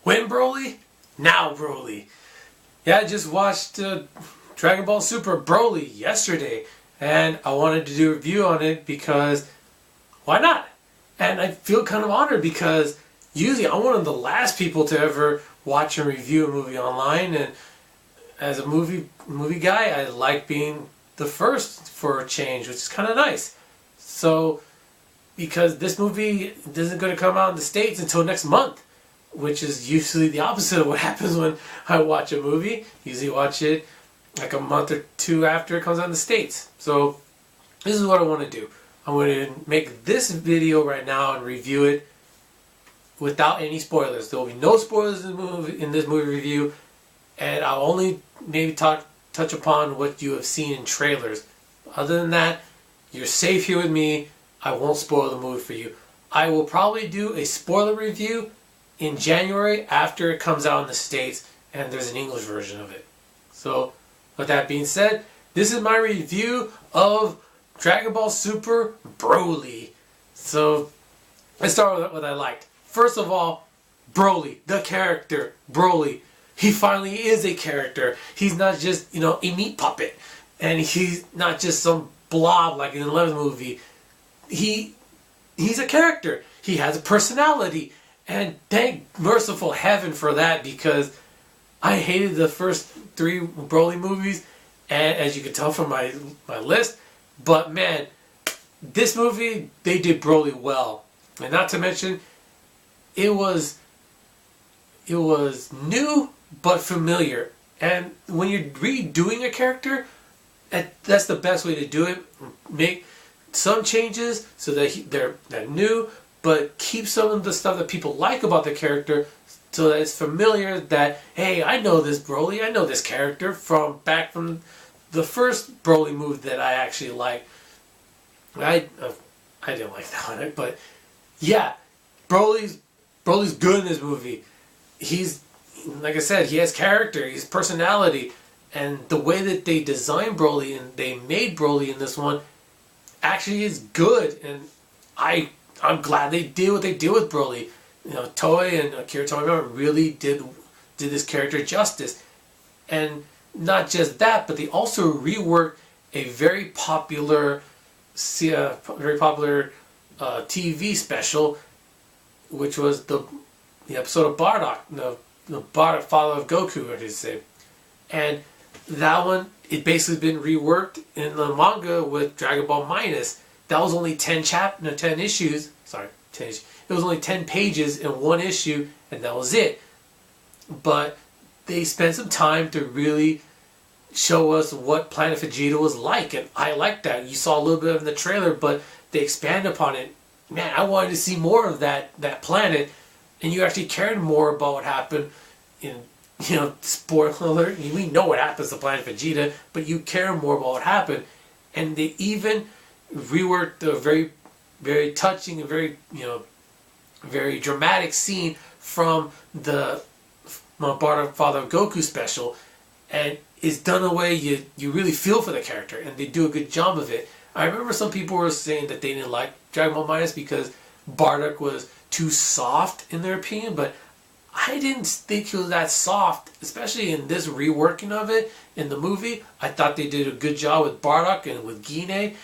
When Broly? Now Broly. Yeah, I just watched Dragon Ball Super Broly yesterday, and I wanted to do a review on it because why not? And I feel kind of honored because usually I'm one of the last people to ever watch and review a movie online, and as a movie guy, I like being the first for a change, which is kind of nice. So, because this movie isn't going to come out in the States until next month, which is usually the opposite of what happens when I watch a movie. Usually watch it like a month or two after it comes out in the States. So, this is what I want to do. I'm going to make this video right now and review it without any spoilers. There will be no spoilers in this movie review, and I'll only maybe touch upon what you have seen in trailers. Other than that, you're safe here with me. I won't spoil the movie for you. I will probably do a spoiler review in January after it comes out in the States and there's an English version of it. So, with that being said, this is my review of Dragon Ball Super Broly. So, let's start with what I liked. First of all, Broly, the character, Broly. He finally is a character. He's not just, a meat puppet. And he's not just some blob like in the 11th movie. He's a character. He has a personality. And thank merciful heaven for that, because I hated the first 3 Broly movies, and as you can tell from my list. But man, this movie, they did Broly well. And not to mention, it was new but familiar. And when you're redoing a character, that's the best way to do it. Make some changes so that they're new, but keep some of the stuff that people like about the character so that it's familiar, that, hey, I know this Broly, I know this character from the first Broly movie that I actually liked. I didn't like that one, but yeah, Broly's good in this movie. He's, like I said, he has character, he has personality, and the way that they designed Broly and they made Broly in this one actually is good, and I'm glad they did what they did with Broly. Toei and Akira Toriyama really did this character justice. And not just that, but they also reworked a very popular TV special, which was the episode of Bardock, the Bardock, father of Goku, I should say. And that one, it basically been reworked in the manga with Dragon Ball Minus. That was only 10 issues. Sorry, 10 issues. It was only 10 pages in one issue, and that was it. But they spent some time to really show us what Planet Vegeta was like, and I liked that. You saw a little bit of the trailer, but they expanded upon it. Man, I wanted to see more of that planet, and you actually cared more about what happened in, spoiler alert, we know what happens to Planet Vegeta, but you care more about what happened. And they even reworked a very, very touching and very, very dramatic scene from the Bardock Father of Goku special, and it's done in a way you really feel for the character, and they do a good job of it. I remember some people were saying that they didn't like Dragon Ball Minus because Bardock was too soft in their opinion, but I didn't think he was that soft, especially in this reworking of it in the movie. I thought they did a good job with Bardock and with Gine,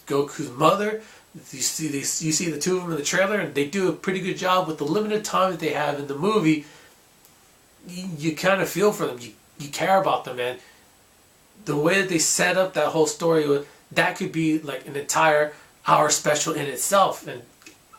Goku's mother. You see the two of them in the trailer, and they do a pretty good job with the limited time that they have in the movie. You kind of feel for them. You care about them, and the way that they set up that whole story, that could be like an entire hour special in itself, and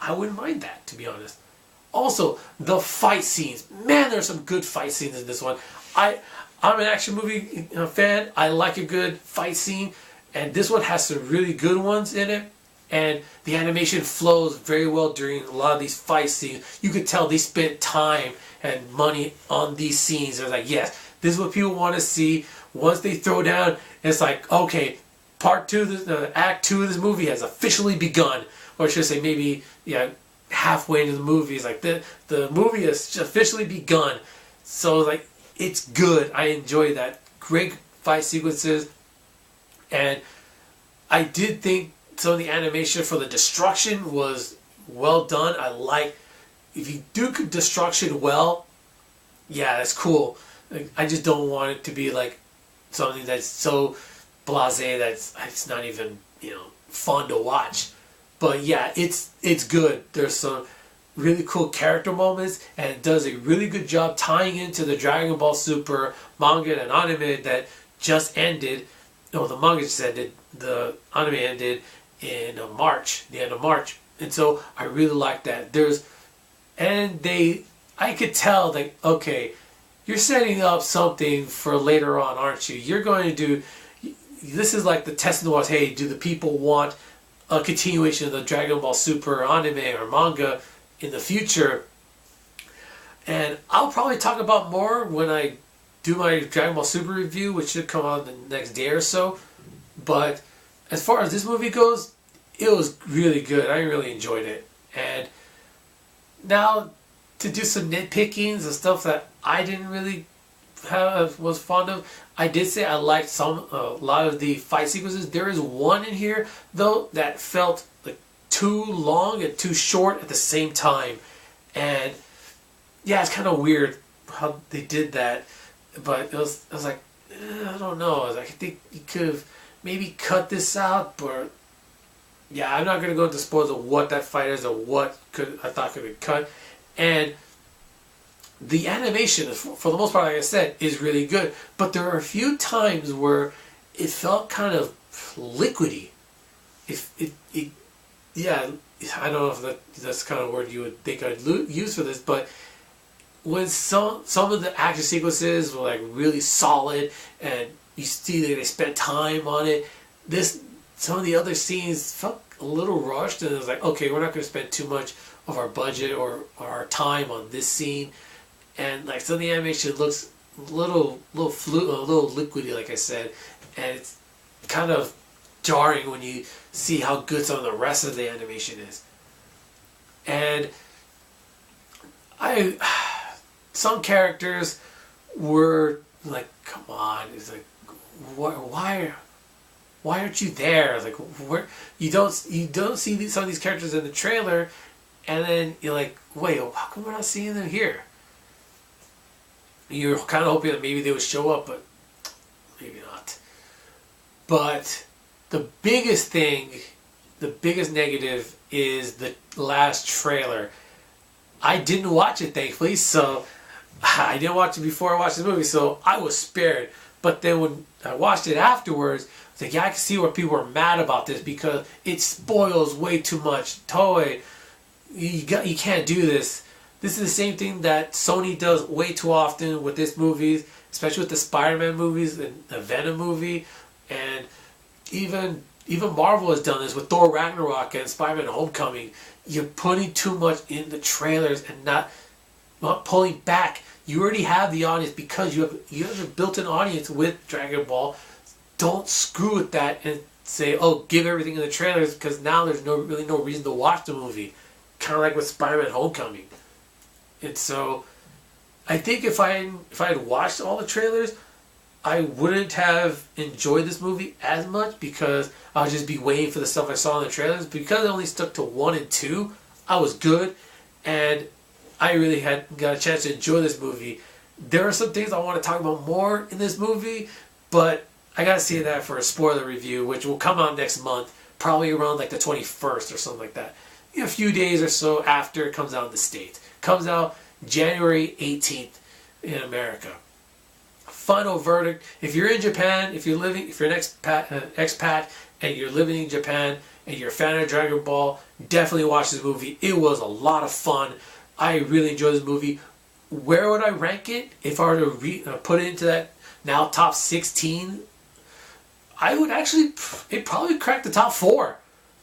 I wouldn't mind that, to be honest. Also, the fight scenes. Man, there's some good fight scenes in this one. I'm an action movie fan. I like a good fight scene, and this one has some really good ones in it. And the animation flows very well during a lot of these fight scenes. You could tell they spent time and money on these scenes. They're like, yes, this is what people want to see. Once they throw down, it's like, okay, Act 2 of this movie has officially begun. Or I should say maybe, halfway into the movie. It's like the movie has officially begun. So like, it's good. I enjoy that. Great fight sequences. And I did think some of the animation for the destruction was well done. I like if you do destruction well, yeah, that's cool. Like, I just don't want it to be like something that's so blasé that it's not even, fun to watch. But yeah, it's good. There's some really cool character moments, and it does a really good job tying into the Dragon Ball Super manga and anime that just ended. No, the manga just ended. The anime ended in March, the end of March. And so I really like that. I could tell that, okay, you're setting up something for later on, aren't you? You're going to do, this is like the test was, hey, do the people want a continuation of the Dragon Ball Super anime or manga in the future? And I'll probably talk about more when I do my Dragon Ball Super review, which should come out the next day or so. But as far as this movie goes, it was really good. I really enjoyed it. And now, to do some nitpickings and stuff that I didn't really was fond of, I did say I liked a lot of the fight sequences. There is one in here though that felt like too long and too short at the same time, and yeah, it's kind of weird how they did that. But I was like, I don't know. I think you could have maybe cut this out, but yeah, I'm not going to go into spoilers of what that fight is or what I thought could be cut. And the animation, for the most part, like I said, is really good. But there are a few times where it felt kind of liquidy. Yeah, I don't know if that's the kind of word you would think I'd use for this, but when some of the action sequences were like really solid, and you see that they spent time on it, some of the other scenes felt a little rushed, and it was like, okay, we're not going to spend too much of our budget or our time on this scene, and like some of the animation looks a little liquidy, like I said, and it's kind of jarring when you see how good some of the rest of the animation is. And some characters were like, come on, it's like, why aren't you there? Like, where you don't see some of these characters in the trailer, and then you're like, wait, how come we're not seeing them here? You're kind of hoping that maybe they would show up, but maybe not. But the biggest negative is the last trailer. I didn't watch it, thankfully, so I didn't watch it before I watched the movie, so I was spared. But then when I watched it afterwards, I was like, yeah, I can see where people are mad about this because it spoils way too much. Toei, you can't do this. This is the same thing that Sony does way too often with this movies, especially with the Spider-Man movies and the Venom movie, and even Marvel has done this with Thor Ragnarok and Spider-Man Homecoming. You're putting too much in the trailers and not pulling back. You already have the audience because you have a built-in audience with Dragon Ball. Don't screw with that and say, oh, give everything in the trailers, because now there's really no reason to watch the movie. Kind of like with Spider-Man Homecoming. And so, I think if I had watched all the trailers, I wouldn't have enjoyed this movie as much, because I would just be waiting for the stuff I saw in the trailers. Because I only stuck to 1 and 2, I was good, and I really got a chance to enjoy this movie. There are some things I want to talk about more in this movie, but I gotta see that for a spoiler review, which will come out next month, probably around like the 21st or something like that. A few days or so after it comes out in the States. Comes out January 18th in America. Final verdict: if you're in Japan, if you're an expat and you're living in Japan and you're a fan of Dragon Ball, definitely watch this movie. It was a lot of fun. I really enjoyed this movie. Where would I rank it if I were to put it into that now top 16? I would actually, it probably cracked the top 4.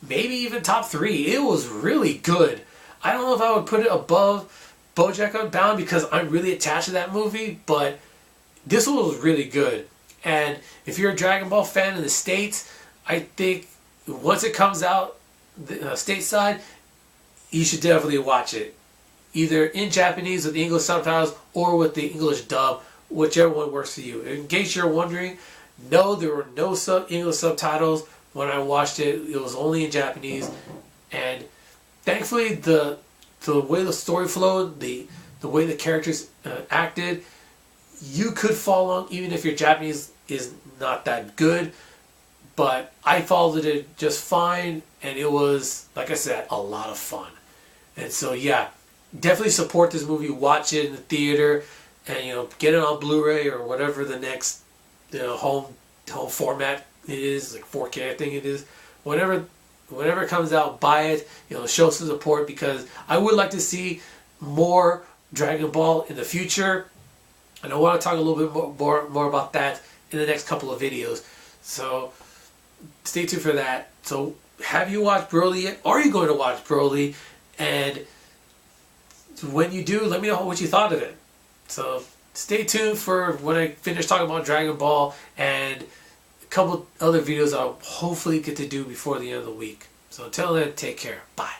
Maybe even top 3. It was really good. I don't know if I would put it above BoJack Unbound because I'm really attached to that movie, but this one was really good. And if you're a Dragon Ball fan in the States, I think once it comes out stateside, you should definitely watch it. Either in Japanese with the English subtitles or with the English dub, whichever one works for you. In case you're wondering, no, there were no English subtitles when I watched it. It was only in Japanese. And thankfully, the the way the story flowed, the way the characters acted, you could follow even if your Japanese is not that good. But I followed it just fine, and it was, like I said, a lot of fun. And so yeah, definitely support this movie. Watch it in the theater, and get it on Blu-ray or whatever the next home format it is, like 4K I think it is. Whenever it comes out, buy it. Show some support, because I would like to see more Dragon Ball in the future, and I want to talk a little bit more about that in the next couple of videos. So stay tuned for that. So have you watched Broly yet? Are you going to watch Broly? And when you do, let me know what you thought of it. So stay tuned for when I finish talking about Dragon Ball and a couple other videos I'll hopefully get to do before the end of the week. So until then, take care. Bye.